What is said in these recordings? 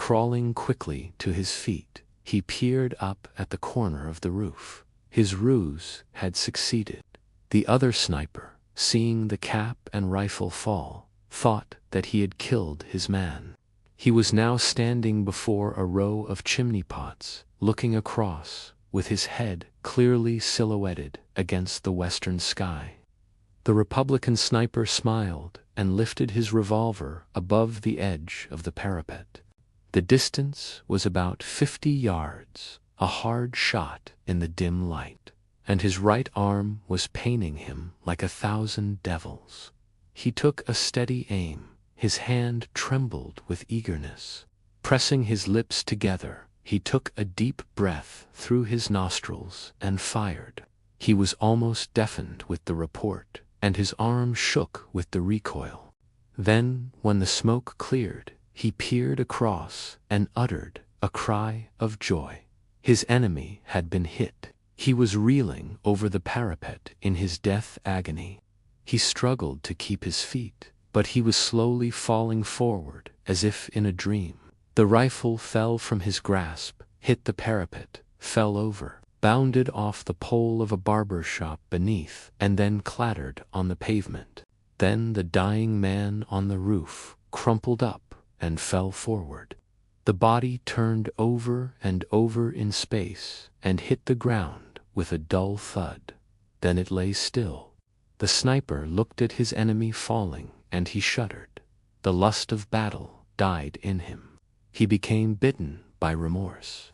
crawling quickly to his feet. He peered up at the corner of the roof. His ruse had succeeded. The other sniper, seeing the cap and rifle fall, thought that he had killed his man. He was now standing before a row of chimney pots, looking across, with his head clearly silhouetted against the western sky. The Republican sniper smiled and lifted his revolver above the edge of the parapet. The distance was about 50 yards, a hard shot in the dim light, and his right arm was paining him like 1,000 devils. He took a steady aim. His hand trembled with eagerness. Pressing his lips together, he took a deep breath through his nostrils and fired. He was almost deafened with the report, and his arm shook with the recoil. Then, when the smoke cleared, he peered across and uttered a cry of joy. His enemy had been hit. He was reeling over the parapet in his death agony. He struggled to keep his feet, but he was slowly falling forward as if in a dream. The rifle fell from his grasp, hit the parapet, fell over, bounded off the pole of a barber shop beneath, and then clattered on the pavement. Then the dying man on the roof crumpled up and fell forward. The body turned over and over in space and hit the ground with a dull thud. Then it lay still. The sniper looked at his enemy falling, and he shuddered. The lust of battle died in him. He became bitten by remorse.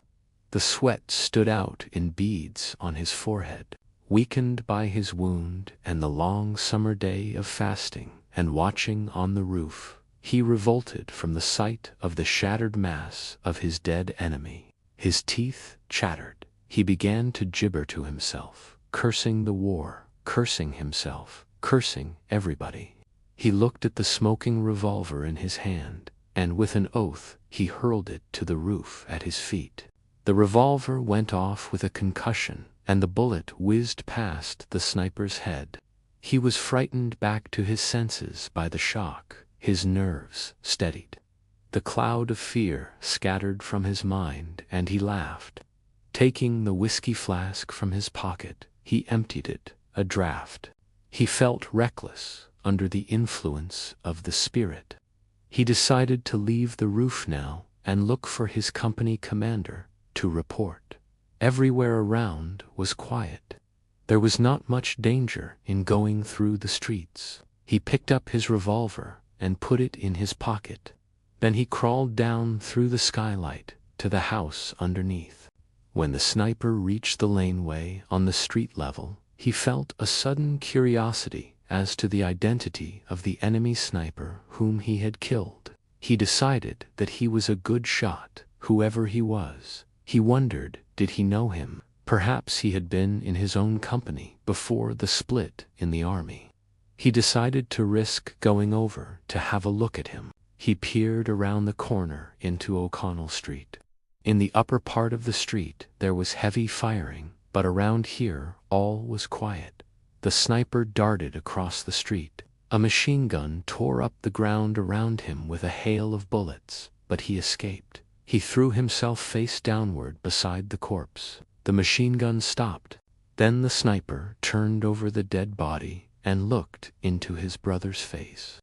The sweat stood out in beads on his forehead. Weakened by his wound and the long summer day of fasting and watching on the roof, he revolted from the sight of the shattered mass of his dead enemy. His teeth chattered. He began to gibber to himself, cursing the war, cursing himself, cursing everybody. He looked at the smoking revolver in his hand, and with an oath he hurled it to the roof at his feet. The revolver went off with a concussion, and the bullet whizzed past the sniper's head. He was frightened back to his senses by the shock. His nerves steadied. The cloud of fear scattered from his mind, and he laughed. Taking the whiskey flask from his pocket, he emptied it, a draught. He felt reckless under the influence of the spirit. He decided to leave the roof now and look for his company commander to report. Everywhere around was quiet. There was not much danger in going through the streets. He picked up his revolver and put it in his pocket. Then he crawled down through the skylight to the house underneath. When the sniper reached the laneway on the street level, he felt a sudden curiosity as to the identity of the enemy sniper whom he had killed. He decided that he was a good shot, whoever he was. He wondered, did he know him? Perhaps he had been in his own company before the split in the army. He decided to risk going over to have a look at him. He peered around the corner into O'Connell Street. In the upper part of the street there was heavy firing, but around here all was quiet. The sniper darted across the street. A machine gun tore up the ground around him with a hail of bullets, but he escaped. He threw himself face downward beside the corpse. The machine gun stopped. Then the sniper turned over the dead body and looked into his brother's face.